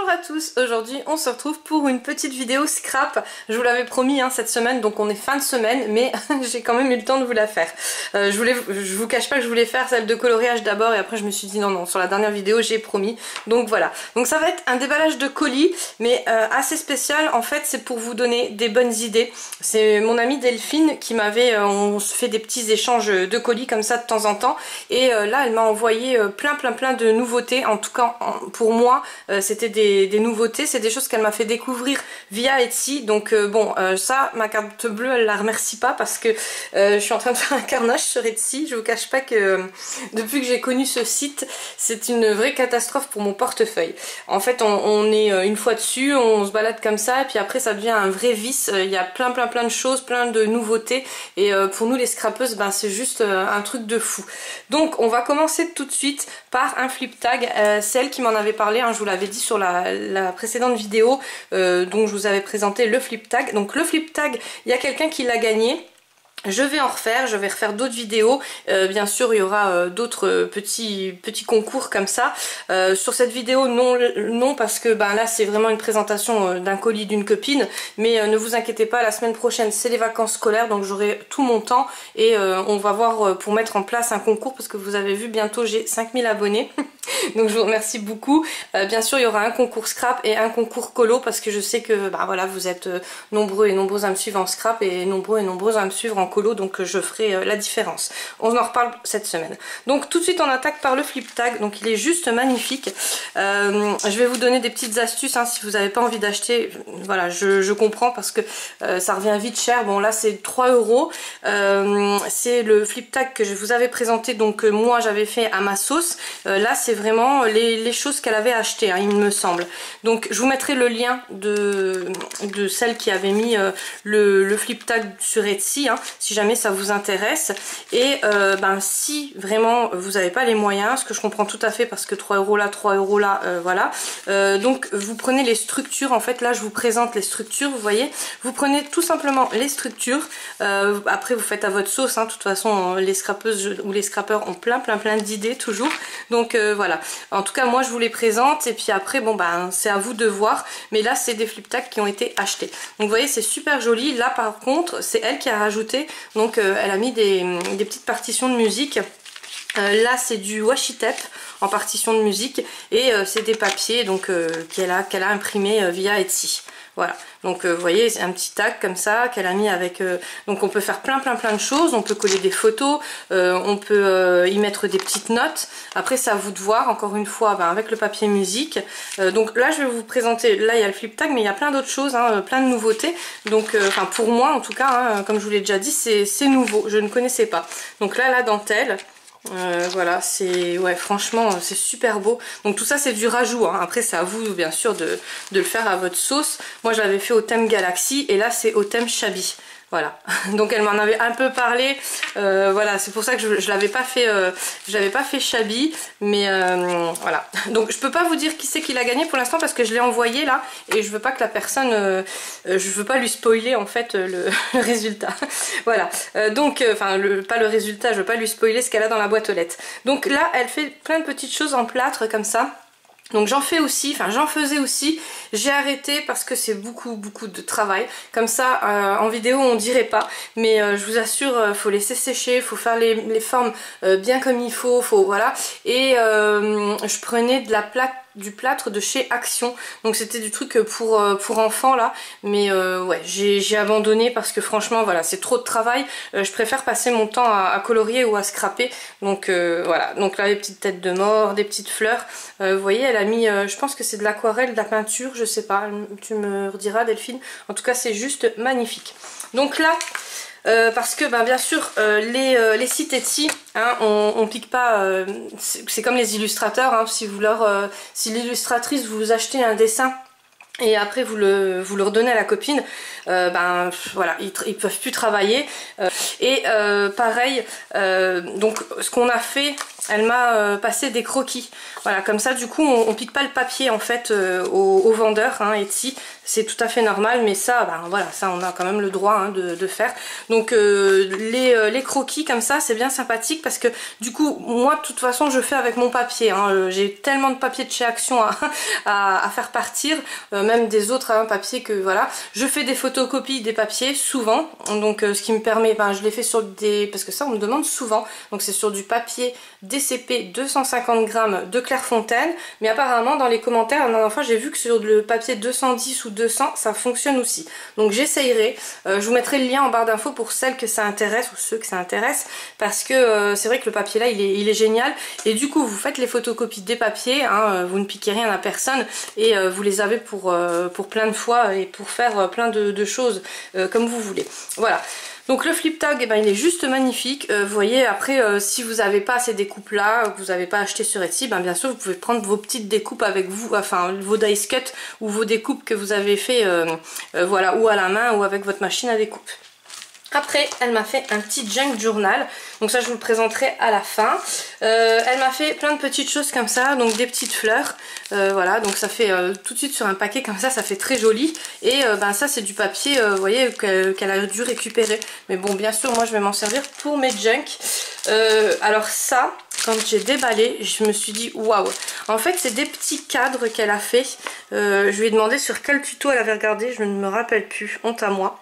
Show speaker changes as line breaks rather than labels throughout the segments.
Bonjour à tous, aujourd'hui on se retrouve pour une petite vidéo scrap. Je vous l'avais promis cette semaine, donc on est fin de semaine, mais j'ai quand même eu le temps de vous la faire. Je vous cache pas que je voulais faire celle de coloriage d'abord et après je me suis dit non, sur la dernière vidéo j'ai promis. Donc voilà, donc ça va être un déballage de colis, mais assez spécial. En fait c'est pour vous donner des bonnes idées. C'est mon amie Delphine qui m'avait, on se fait des petits échanges de colis comme ça de temps en temps, et là elle m'a envoyé plein de nouveautés. En tout cas pour moi c'était des nouveautés, c'est des choses qu'elle m'a fait découvrir via Etsy. Donc ça, ma carte bleue elle la remercie pas parce que je suis en train de faire un carnage sur Etsy. Je vous cache pas que depuis que j'ai connu ce site, c'est une vraie catastrophe pour mon portefeuille. En fait on est une fois dessus, on se balade comme ça et puis après ça devient un vrai vice. Il y a plein de choses, plein de nouveautés, et pour nous les scrapeuses c'est juste un truc de fou. Donc on va commencer tout de suite par un flip tag. C'est elle qui m'en avait parlé, je vous l'avais dit sur la précédente vidéo, dont je vous avais présenté le flip tag. Donc le flip tag, il y a quelqu'un qui l'a gagné. Je vais en refaire, je vais refaire d'autres vidéos, bien sûr il y aura d'autres petits concours comme ça. Sur cette vidéo non parce que là c'est vraiment une présentation d'un colis d'une copine, mais ne vous inquiétez pas, la semaine prochaine c'est les vacances scolaires, donc j'aurai tout mon temps et on va voir pour mettre en place un concours, parce que vous avez vu bientôt j'ai 5000 abonnés. Donc je vous remercie beaucoup. Bien sûr il y aura un concours scrap et un concours colo, parce que je sais que voilà, vous êtes nombreux et nombreuses à me suivre en scrap et nombreux et nombreuses à me suivre en colo, donc je ferai la différence. On en reparle cette semaine. Donc tout de suite on attaque par le flip tag. Donc il est juste magnifique. Je vais vous donner des petites astuces si vous n'avez pas envie d'acheter. Voilà, je comprends parce que ça revient vite cher. Bon là c'est 3 €. C'est le flip tag que je vous avais présenté, donc moi j'avais fait à ma sauce. Là c'est vraiment les choses qu'elle avait achetées, il me semble. Donc je vous mettrai le lien de celle qui avait mis le flip tag sur Etsy, si jamais ça vous intéresse. Et si vraiment vous n'avez pas les moyens, ce que je comprends tout à fait, parce que 3 € là, 3 € là, voilà. Donc vous prenez les structures, en fait là je vous présente les structures, vous voyez. Vous prenez tout simplement les structures, après vous faites à votre sauce, de toute façon les scrapeuses ou les scrapeurs ont plein d'idées toujours. Donc voilà, en tout cas moi je vous les présente et puis après c'est à vous de voir. Mais là c'est des flip tags qui ont été achetés. Donc vous voyez c'est super joli. Là par contre c'est elle qui a rajouté, donc elle a mis des petites partitions de musique. Là c'est du washi tape en partition de musique, et c'est des papiers donc qu'elle a imprimé via Etsy. Voilà, donc vous voyez c'est un petit tag comme ça qu'elle a mis avec, donc on peut faire plein de choses. On peut coller des photos, on peut y mettre des petites notes. Après c'est à vous de voir, encore une fois avec le papier musique. Donc là je vais vous présenter, là il y a le flip tag, mais il y a plein d'autres choses, plein de nouveautés. Donc pour moi en tout cas, comme je vous l'ai déjà dit, c'est nouveau, je ne connaissais pas. Donc là la dentelle, voilà, c'est franchement c'est super beau. Donc tout ça c'est du rajout, après c'est à vous bien sûr de le faire à votre sauce. Moi je l'avais fait au thème Galaxy et là c'est au thème Shabby. Voilà, donc elle m'en avait un peu parlé, voilà, c'est pour ça que je l'avais pas fait Shabby, mais voilà. Donc je peux pas vous dire qui c'est qui l'a gagné pour l'instant parce que je l'ai envoyé là et je veux pas que la personne, je veux pas lui spoiler en fait le résultat. Voilà, donc pas le résultat, je veux pas lui spoiler ce qu'elle a dans la boîte aux lettres. Donc là elle fait plein de petites choses en plâtre comme ça. Donc j'en faisais aussi, j'ai arrêté parce que c'est beaucoup de travail. Comme ça en vidéo on dirait pas, mais je vous assure, faut laisser sécher, faut faire les formes bien comme il faut, voilà. Et je prenais du plâtre de chez Action, donc c'était du truc pour enfants là, mais ouais j'ai abandonné parce que franchement voilà c'est trop de travail. Je préfère passer mon temps à colorier ou à scraper. Donc voilà, donc là les petites têtes de mort, des petites fleurs, vous voyez elle a mis, je pense que c'est de l'aquarelle, de la peinture, je sais pas, tu me rediras Delphine. En tout cas c'est juste magnifique. Donc là parce que bien sûr les sites Etsy, on pique pas, c'est comme les illustrateurs, si l'illustratrice vous achetez un dessin et après vous le redonnez à la copine, voilà, ils peuvent plus travailler. Et pareil, donc ce qu'on a fait, elle m'a passé des croquis. Voilà, comme ça du coup on pique pas le papier en fait au vendeur, hein, Etsy. C'est tout à fait normal, mais ça, ben, voilà, ça on a quand même le droit, hein, de faire. Donc les croquis comme ça, c'est bien sympathique parce que du coup, moi de toute façon je fais avec mon papier. Hein, j'ai tellement de papier de chez Action à faire partir, même des autres hein, papiers que voilà. Je fais des photocopies des papiers souvent, donc ce qui me permet, ben, je les fais sur des, parce que ça on me demande souvent, donc c'est sur du papier DCP 250 grammes de Clairefontaine, mais apparemment dans les commentaires la dernière fois j'ai vu que sur le papier 210 ou 200 ça fonctionne aussi, donc j'essayerai. Je vous mettrai le lien en barre d'infos pour celles que ça intéresse ou ceux que ça intéresse, parce que c'est vrai que le papier là il est génial, et du coup vous faites les photocopies des papiers, hein, vous ne piquez rien à personne, et vous les avez pour plein de fois et pour faire plein de choses comme vous voulez. Voilà. Donc le flip tag, eh ben, il est juste magnifique. Vous voyez, après, si vous n'avez pas ces découpes là, que vous n'avez pas acheté sur Etsy, ben, bien sûr vous pouvez prendre vos petites découpes avec vous, enfin vos dice cut ou vos découpes que vous avez fait, voilà, ou à la main ou avec votre machine à découpe. Après, elle m'a fait un petit junk journal, donc ça je vous le présenterai à la fin. Elle m'a fait plein de petites choses comme ça, donc des petites fleurs, voilà, donc ça fait tout de suite sur un paquet comme ça fait très joli. Et ben ça c'est du papier, vous voyez, qu'elle a dû récupérer. Mais bon, bien sûr, moi je vais m'en servir pour mes junk. Alors ça, quand j'ai déballé, je me suis dit waouh. En fait, c'est des petits cadres qu'elle a fait. Je lui ai demandé sur quel tuto elle avait regardé, je ne me rappelle plus, honte à moi.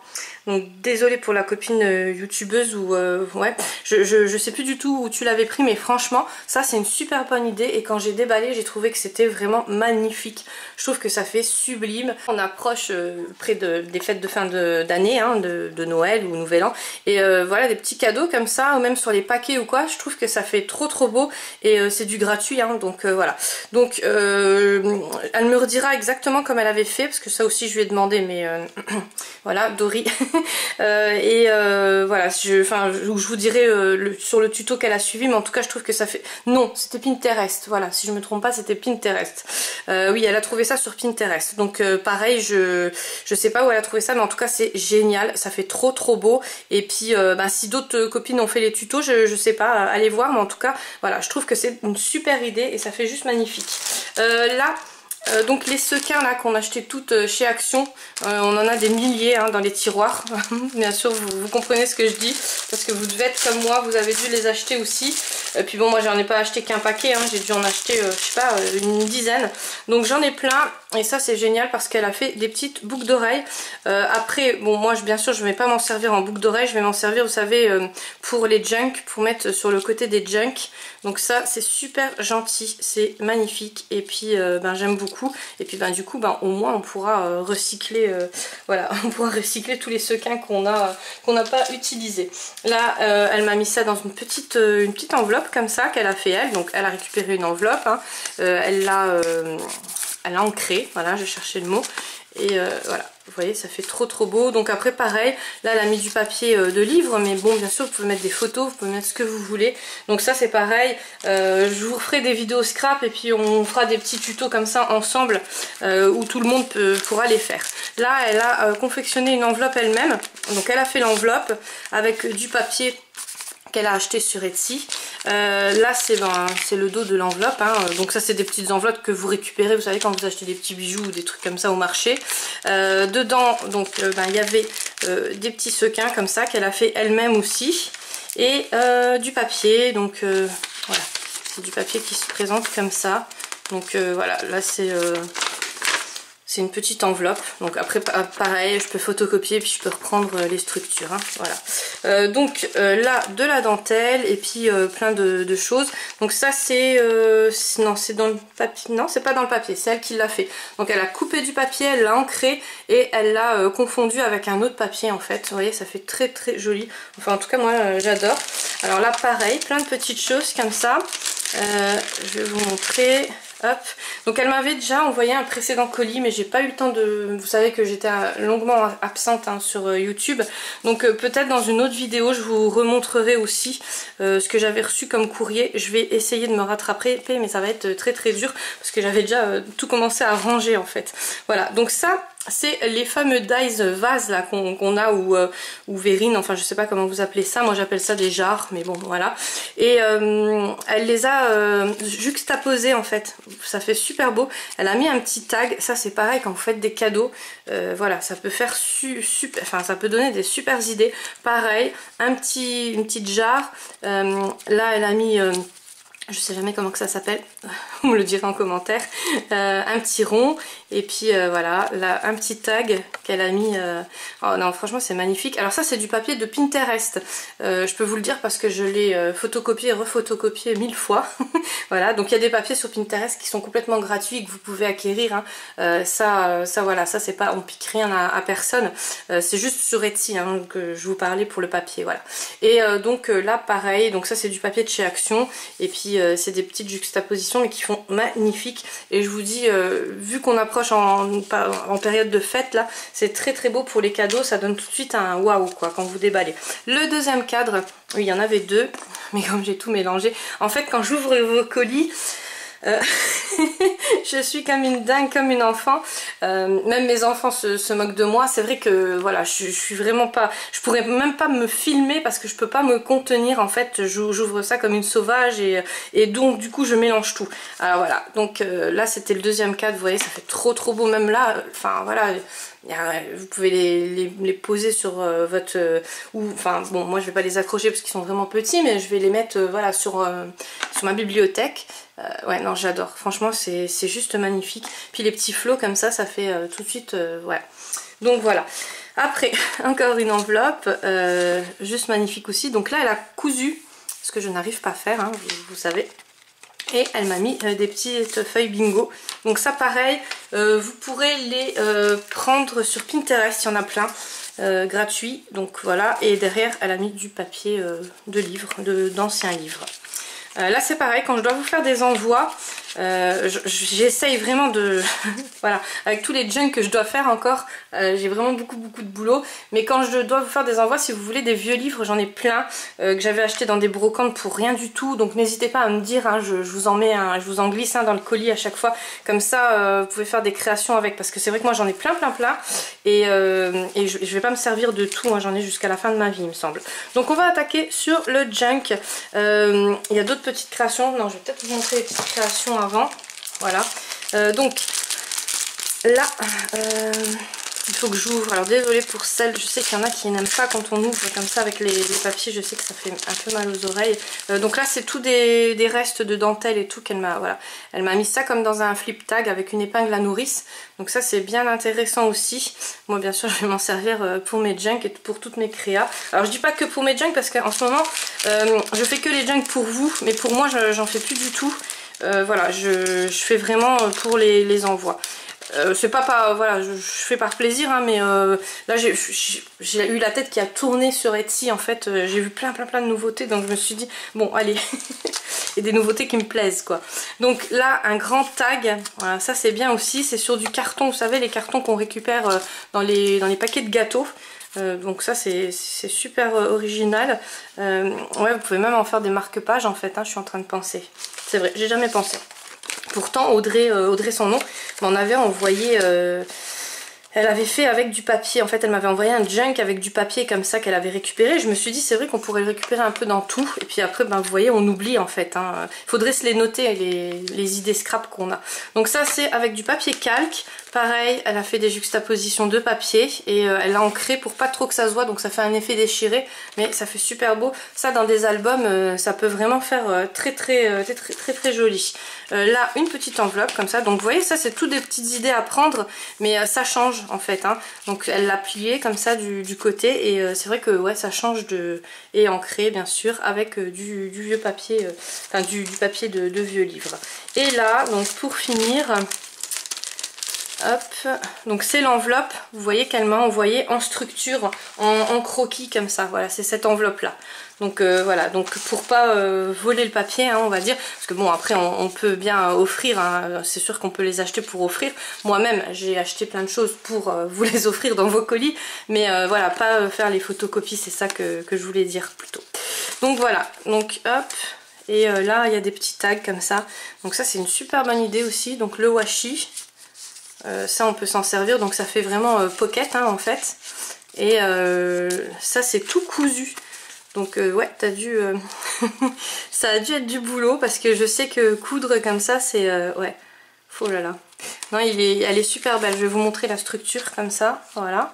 Donc désolée pour la copine youtubeuse ou ouais, je sais plus du tout où tu l'avais pris, mais franchement ça c'est une super bonne idée, et quand j'ai déballé j'ai trouvé que c'était vraiment magnifique. Je trouve que ça fait sublime. On approche près des fêtes de fin d'année, hein, de Noël ou Nouvel An, et voilà, des petits cadeaux comme ça, ou même sur les paquets ou quoi, je trouve que ça fait trop beau, et c'est du gratuit, hein, donc voilà. Donc elle me redira exactement comme elle avait fait, parce que ça aussi je lui ai demandé, mais voilà, Dory. Voilà, je vous dirai sur le tuto qu'elle a suivi, mais en tout cas je trouve que ça fait... Non, c'était Pinterest, voilà, si je me trompe pas c'était Pinterest. Oui, elle a trouvé ça sur Pinterest, donc pareil, je sais pas où elle a trouvé ça, mais en tout cas c'est génial, ça fait trop beau. Et puis bah, si d'autres copines ont fait les tutos, je sais pas, allez voir, mais en tout cas voilà, je trouve que c'est une super idée et ça fait juste magnifique. Là, donc les sequins là qu'on achetait toutes chez Action, on en a des milliers, hein, dans les tiroirs. Bien sûr vous comprenez ce que je dis, parce que vous devez être comme moi, vous avez dû les acheter aussi. Puis bon, moi j'en ai pas acheté qu'un paquet, hein, j'ai dû en acheter je sais pas, une dizaine. Donc j'en ai plein, et ça c'est génial parce qu'elle a fait des petites boucles d'oreilles. Après bon, moi bien sûr je vais pas m'en servir en boucle d'oreille, je vais m'en servir, vous savez, pour les junk, pour mettre sur le côté des junk. Donc ça c'est super gentil, c'est magnifique, et puis ben, j'aime beaucoup. Et puis ben, du coup ben, au moins on pourra recycler, voilà, on pourra recycler tous les sequins qu'on n'a pas utilisés. Là elle m'a mis ça dans une petite enveloppe comme ça qu'elle a fait elle, donc elle a récupéré une enveloppe, hein. Elle l'a ancrée, voilà, j'ai cherché le mot, et voilà. Vous voyez, ça fait trop beau. Donc après pareil, là elle a mis du papier de livre, mais bon, bien sûr vous pouvez mettre des photos, vous pouvez mettre ce que vous voulez. Donc ça c'est pareil, je vous referai des vidéos scrap, et puis on fera des petits tutos comme ça ensemble, où tout le monde pourra les faire. Là elle a confectionné une enveloppe elle-même, donc elle a fait l'enveloppe avec du papier qu'elle a acheté sur Etsy. Là c'est le dos de l'enveloppe, hein. Donc ça c'est des petites enveloppes que vous récupérez, vous savez, quand vous achetez des petits bijoux ou des trucs comme ça au marché. Dedans donc il y avait des petits sequins comme ça qu'elle a fait elle-même aussi, et du papier, donc voilà, c'est du papier qui se présente comme ça. Donc voilà, là c'est une petite enveloppe, donc après pareil, je peux photocopier puis je peux reprendre les structures, hein, voilà. Donc là de la dentelle, et puis plein de choses. Donc ça c'est non, c'est dans le papier, non c'est pas dans le papier, c'est elle qui l'a fait. Donc elle a coupé du papier, elle l'a ancré et elle l'a confondu avec un autre papier en fait. Vous voyez, ça fait très joli. Enfin en tout cas moi j'adore. Alors là pareil, plein de petites choses comme ça. Je vais vous montrer. Hop. Donc elle m'avait déjà envoyé un précédent colis, mais j'ai pas eu le temps de... Vous savez que j'étais longuement absente, hein, sur YouTube. Donc peut-être dans une autre vidéo je vous remontrerai aussi ce que j'avais reçu comme courrier. Je vais essayer de me rattraper, mais ça va être très dur parce que j'avais déjà tout commencé à ranger en fait. Voilà, donc ça c'est les fameux dies vases là qu'on a ou verrines, enfin je sais pas comment vous appelez ça, moi j'appelle ça des jarres, mais bon voilà. Et elle les a juxtaposés en fait, ça fait super beau. Elle a mis un petit tag, ça c'est pareil quand vous faites des cadeaux, voilà, ça peut faire enfin ça peut donner des super idées. Pareil, une petite jarre, là elle a mis... je sais jamais comment que ça s'appelle, vous me le direz en commentaire, un petit rond, et puis voilà, là, un petit tag qu'elle a mis, oh non franchement c'est magnifique. Alors ça c'est du papier de Pinterest, je peux vous le dire parce que je l'ai photocopié et refotocopié 1000 fois, voilà, donc il y a des papiers sur Pinterest qui sont complètement gratuits et que vous pouvez acquérir, hein. Ça voilà, ça c'est pas, on pique rien à personne, c'est juste sur Etsy hein, que je vous parlais pour le papier, voilà. Et donc là pareil, donc ça c'est du papier de chez Action, et puis c'est des petites juxtapositions mais qui font magnifique. Et je vous dis, vu qu'on approche en période de fête là, c'est très très beau pour les cadeaux, ça donne tout de suite un waouh quoi quand vous déballez. Le deuxième cadre, oui il y en avait deux, mais comme j'ai tout mélangé, en fait quand j'ouvre vos colis, je suis comme une dingue, comme une enfant, même mes enfants se moquent de moi. C'est vrai que voilà, je suis vraiment pas, je pourrais même pas me filmer parce que je peux pas me contenir en fait, j'ouvre ça comme une sauvage et donc du coup je mélange tout. Alors voilà, donc là c'était le deuxième cadre, vous voyez ça fait trop beau, même là, enfin voilà. Vous pouvez les poser sur votre... enfin bon, moi je vais pas les accrocher parce qu'ils sont vraiment petits, mais je vais les mettre voilà, sur ma bibliothèque. Ouais, non, j'adore. Franchement, c'est juste magnifique. Puis les petits flots comme ça fait tout de suite... ouais. Donc voilà. Après, encore une enveloppe, juste magnifique aussi. Donc là, elle a cousu, ce que je n'arrive pas à faire, hein, vous savez. Et elle m'a mis des petites feuilles bingo. Donc ça pareil, vous pourrez les prendre sur Pinterest, il y en a plein, gratuit. Donc voilà, et derrière elle a mis du papier de livres, d'anciens livres. Là c'est pareil, quand je dois vous faire des envois, j'essaye vraiment de... voilà, avec tous les junk que je dois faire encore, j'ai vraiment beaucoup de boulot. Mais quand je dois vous faire des envois, si vous voulez des vieux livres, j'en ai plein, que j'avais acheté dans des brocantes pour rien du tout. Donc n'hésitez pas à me dire, hein, je vous en mets je vous en glisse dans le colis à chaque fois. Comme ça, vous pouvez faire des créations avec, parce que c'est vrai que moi j'en ai plein. Et je vais pas me servir de tout, hein, j'en ai jusqu'à la fin de ma vie il me semble. Donc on va attaquer sur le junk. Il y a d'autres petites créations, non je vais peut-être vous montrer les petites créations avant, voilà. Donc là il faut que j'ouvre, alors désolée pour celle, je sais qu'il y en a qui n'aiment pas quand on ouvre comme ça avec les papiers, je sais que ça fait un peu mal aux oreilles. Donc là c'est tout des restes de dentelle et tout qu'elle m'a, voilà, elle m'a mis ça comme dans un flip tag avec une épingle à nourrice, donc ça c'est bien intéressant aussi. Moi bien sûr je vais m'en servir pour mes junk et pour toutes mes créas. Alors je dis pas que pour mes junk parce qu'en ce moment je fais que les junk pour vous, mais pour moi j'en fais plus du tout. Voilà, je fais vraiment pour les envois. C'est pas voilà, je fais par plaisir, hein, mais là j'ai eu la tête qui a tourné sur Etsy en fait, j'ai vu plein de nouveautés, donc je me suis dit bon allez, et des nouveautés qui me plaisent quoi. Donc là un grand tag, voilà, ça c'est bien aussi, c'est sur du carton, vous savez les cartons qu'on récupère dans les paquets de gâteaux. Donc ça c'est super original. Ouais, vous pouvez même en faire des marque-pages en fait, hein, je suis en train de penser. C'est vrai, j'ai jamais pensé. Pourtant Audrey son nom m'en avait envoyé, elle avait fait avec du papier, en fait elle m'avait envoyé un junk avec du papier comme ça qu'elle avait récupéré. Je me suis dit c'est vrai qu'on pourrait le récupérer un peu dans tout, et puis après ben, vous voyez on oublie en fait, hein. Faudrait se les noter les idées scrap qu'on a. Donc ça c'est avec du papier calque. Pareil, elle a fait des juxtapositions de papier et elle l'a ancré pour pas trop que ça se voit, donc ça fait un effet déchiré, mais ça fait super beau. Ça dans des albums, ça peut vraiment faire très joli. Là, une petite enveloppe comme ça, donc vous voyez ça c'est toutes des petites idées à prendre, mais ça change en fait, hein. Donc elle l'a plié comme ça du côté et c'est vrai que ouais ça change et ancré bien sûr avec du vieux papier, enfin du papier de vieux livres. Et là, donc pour finir... hop, donc c'est l'enveloppe, vous voyez qu'elle m'a envoyé en structure, en croquis comme ça, voilà, c'est cette enveloppe là. Donc voilà, donc pour pas voler le papier, hein, on va dire, parce que bon après on peut bien offrir, hein, c'est sûr qu'on peut les acheter pour offrir. Moi-même j'ai acheté plein de choses pour vous les offrir dans vos colis, mais voilà, pas faire les photocopies, c'est ça que je voulais dire plutôt. Donc voilà, donc hop, et là il y a des petits tags comme ça, donc ça c'est une super bonne idée aussi, donc le washi.
Ça on peut s'en servir, donc ça fait vraiment pocket hein, en fait. Et ça c'est tout cousu. Donc ouais, t'as dû ça a dû être du boulot parce que je sais que coudre comme ça c'est ouais, oh là là. Non, elle est super belle. Je vais vous montrer la structure comme ça, voilà.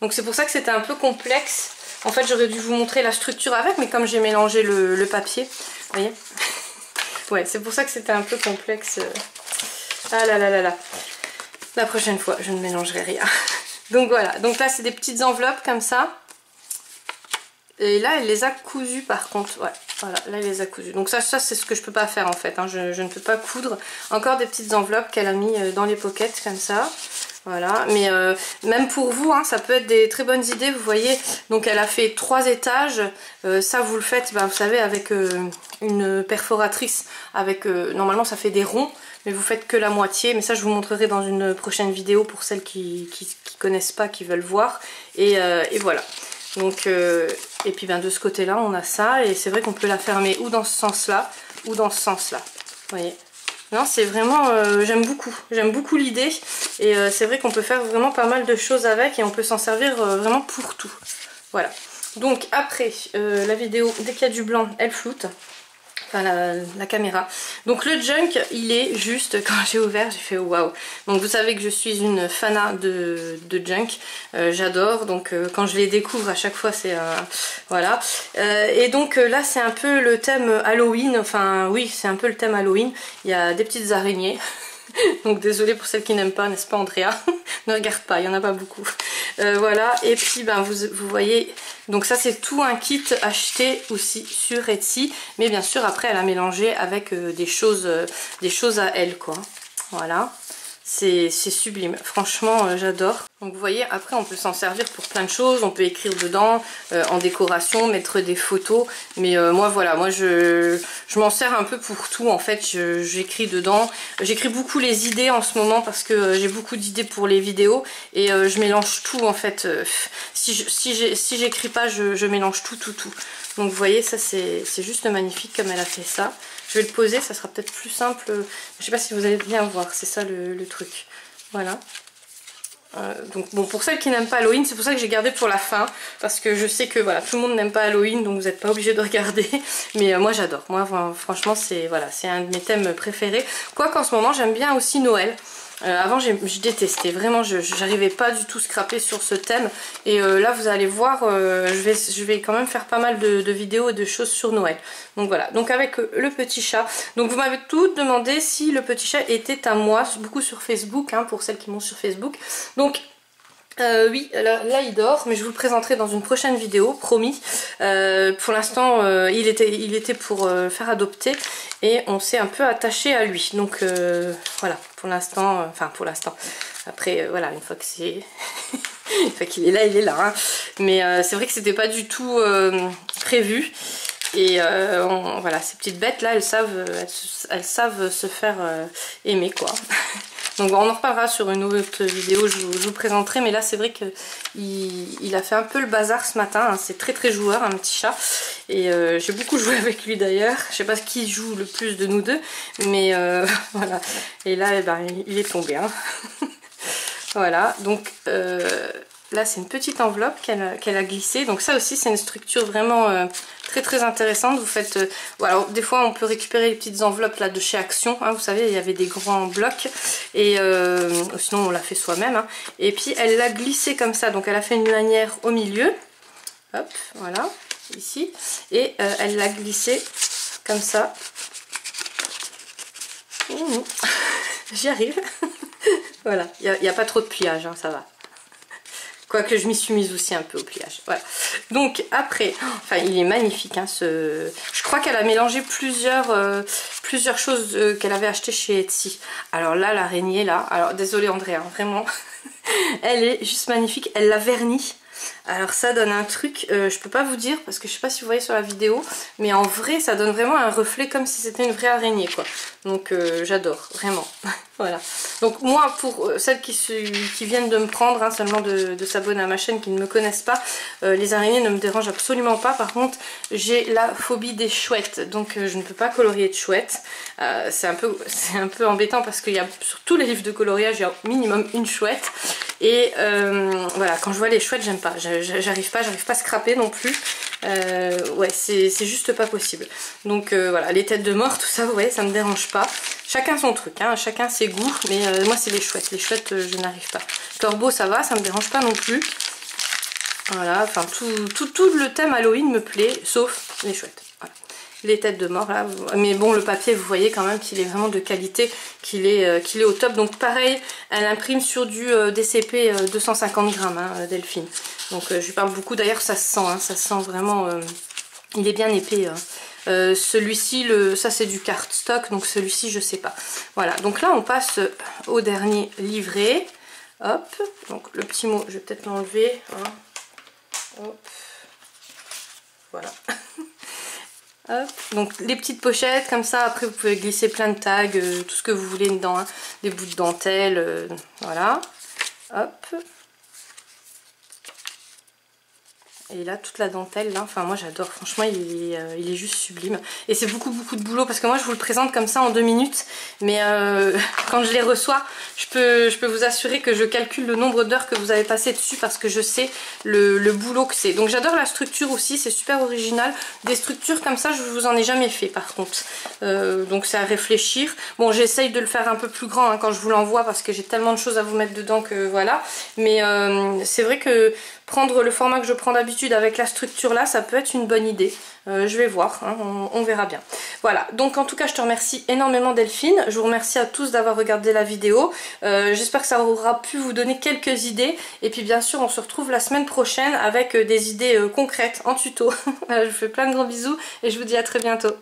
Donc c'est pour ça que c'était un peu complexe. En fait j'aurais dû vous montrer la structure avec, mais comme j'ai mélangé le papier, vous voyez. Ouais, c'est pour ça que c'était un peu complexe. Ah là là là là. La prochaine fois je ne mélangerai rien. Donc voilà, donc là c'est des petites enveloppes comme ça. Et là elle les a cousues par contre, ouais, voilà, là elle les a cousues. Donc ça c'est ce que je peux pas faire en fait, hein. Je ne peux pas coudre. Encore des petites enveloppes qu'elle a mis dans les pockets comme ça. Voilà, mais même pour vous, hein, ça peut être des très bonnes idées, vous voyez. Donc elle a fait 3 étages, ça vous le faites, bah, vous savez, avec une perforatrice, avec normalement ça fait des ronds, mais vous faites que la moitié. Mais ça je vous montrerai dans une prochaine vidéo pour celles qui connaissent pas, qui veulent voir. Et voilà. Donc et puis ben, de ce côté là on a ça, et c'est vrai qu'on peut la fermer ou dans ce sens là ou dans ce sens là, vous voyez. Non, c'est vraiment, j'aime beaucoup l'idée, et c'est vrai qu'on peut faire vraiment pas mal de choses avec, et on peut s'en servir vraiment pour tout. Voilà. Donc après, la vidéo, dès qu'il y a du blanc, elle floute. Enfin la caméra. Donc le junk, il est juste, quand j'ai ouvert j'ai fait waouh. Donc vous savez que je suis une fana de junk, j'adore, donc quand je les découvre à chaque fois c'est voilà. Et donc là c'est un peu le thème Halloween, enfin oui c'est un peu le thème Halloween. Il y a des petites araignées. Donc désolée pour celles qui n'aiment pas, n'est-ce pas Andrea? Ne regarde pas, il n'y en a pas beaucoup. Voilà, et puis ben, vous voyez, donc ça c'est tout un kit acheté aussi sur Etsy. Mais bien sûr après elle a mélangé avec des choses à elle quoi. Voilà. C'est sublime, franchement j'adore. Donc vous voyez, après on peut s'en servir pour plein de choses, on peut écrire dedans, en décoration, mettre des photos. Mais moi voilà, moi je m'en sers un peu pour tout en fait, j'écris dedans. J'écris beaucoup les idées en ce moment parce que j'ai beaucoup d'idées pour les vidéos, et je mélange tout en fait. Si j'écris pas, je mélange tout. Donc vous voyez, ça c'est juste magnifique comme elle a fait ça. Je vais le poser, ça sera peut-être plus simple. Je sais pas si vous allez bien voir, c'est ça le truc. Voilà. Donc bon, pour celles qui n'aiment pas Halloween, c'est pour ça que j'ai gardé pour la fin, parce que je sais que voilà, tout le monde n'aime pas Halloween, donc vous n'êtes pas obligé de regarder. Mais moi j'adore. Moi franchement c'est voilà, c'est un de mes thèmes préférés. Quoique en ce moment j'aime bien aussi Noël. Avant je détestais, vraiment j'arrivais pas du tout scraper sur ce thème, et là vous allez voir, je vais quand même faire pas mal de vidéos et de choses sur Noël. Donc voilà, donc avec le petit chat, donc vous m'avez toutes demandé si le petit chat était à moi, beaucoup sur Facebook, hein, pour celles qui m'ont sur Facebook. Donc oui, là il dort, mais je vous le présenterai dans une prochaine vidéo, promis. Pour l'instant il était pour faire adopter, et on s'est un peu attaché à lui. Donc voilà, pour l'instant, après voilà, une fois que c'est une fois qu'il est là, il est là, hein. Mais c'est vrai que c'était pas du tout prévu. Et voilà, ces petites bêtes là, elles savent se faire aimer quoi. Donc on en reparlera sur une autre vidéo, je vous présenterai. Mais là c'est vrai qu'il a fait un peu le bazar ce matin, hein. C'est très joueur, un petit chat. Et j'ai beaucoup joué avec lui d'ailleurs. Je sais pas qui joue le plus de nous deux, mais voilà. Et là eh ben, il est tombé, hein. Voilà, donc là c'est une petite enveloppe qu'elle a glissée. Donc ça aussi c'est une structure vraiment très intéressante. Vous faites voilà, des fois on peut récupérer les petites enveloppes là de chez Action, hein, vous savez il y avait des grands blocs, et sinon on l'a fait soi-même, hein. Et puis elle l'a glissée comme ça, donc elle a fait une lanière au milieu, hop, voilà, ici, et elle l'a glissée comme ça. J'y arrive. Voilà, il n'y a pas trop de pliage, hein, ça va. Quoique je m'y suis mise aussi un peu au pliage. Voilà. Donc après, enfin il est magnifique, hein, je crois qu'elle a mélangé plusieurs choses qu'elle avait achetées chez Etsy. Alors là, l'araignée là, alors désolée Andrea, hein, vraiment, elle est juste magnifique. Elle l'a vernie.
Alors ça donne un truc, je peux pas vous dire parce que je sais pas si vous voyez sur la vidéo, mais en vrai ça donne vraiment un reflet comme si c'était une vraie araignée quoi. Donc j'adore, vraiment. Voilà. Donc moi pour celles qui viennent de me prendre, hein, seulement de s'abonner à ma chaîne, qui ne me connaissent pas, les araignées ne me dérangent absolument pas. Par contre j'ai la phobie des chouettes, donc je ne peux pas colorier de chouettes. C'est un peu embêtant parce qu'il y a sur tous les livres de coloriage il y a au minimum une chouette. Et voilà, quand je vois les chouettes j'aime pas, j'arrive pas à scraper non plus. Ouais, c'est juste pas possible. Donc voilà, les têtes de mort, tout ça, vous voyez, ça me dérange pas. Chacun son truc, hein, chacun ses goûts, mais moi c'est les chouettes. Les chouettes, je n'arrive pas. Corbeau, ça va, ça me dérange pas non plus. Voilà, enfin tout le thème Halloween me plaît, sauf les chouettes. Voilà. Les têtes de mort là, mais bon, le papier, vous voyez quand même qu'il est vraiment de qualité, qu'il est au top. Donc pareil, elle imprime sur du DCP 250 grammes, hein, Delphine. Donc je lui parle beaucoup, d'ailleurs ça se sent, hein, ça se sent vraiment, il est bien épais. Celui-ci, ça c'est du cardstock, donc celui-ci je sais pas. Voilà, donc là on passe au dernier livret. Hop, donc le petit mot, je vais peut-être l'enlever. Hein. Hop, voilà. Hop. Donc les petites pochettes comme ça, après vous pouvez glisser plein de tags, tout ce que vous voulez dedans, hein. Des bouts de dentelle, voilà. Hop. Et là toute la dentelle là, enfin moi j'adore, franchement il est juste sublime. Et c'est beaucoup de boulot parce que moi je vous le présente comme ça en 2 minutes, mais quand je les reçois je peux vous assurer que je calcule le nombre d'heures que vous avez passé dessus parce que je sais le boulot que c'est. Donc j'adore la structure aussi, c'est super original. Des structures comme ça je vous en ai jamais fait par contre, donc c'est à réfléchir. Bon, j'essaye de le faire un peu plus grand hein, quand je vous l'envoie parce que j'ai tellement de choses à vous mettre dedans que voilà, mais c'est vrai que prendre le format que je prends d'habitude avec la structure là, ça peut être une bonne idée. Je vais voir, hein, on verra bien. Voilà, donc en tout cas je te remercie énormément Delphine. Je vous remercie à tous d'avoir regardé la vidéo. J'espère que ça aura pu vous donner quelques idées. Et puis bien sûr on se retrouve la semaine prochaine avec des idées concrètes en tuto. Voilà, je vous fais plein de gros bisous et je vous dis à très bientôt.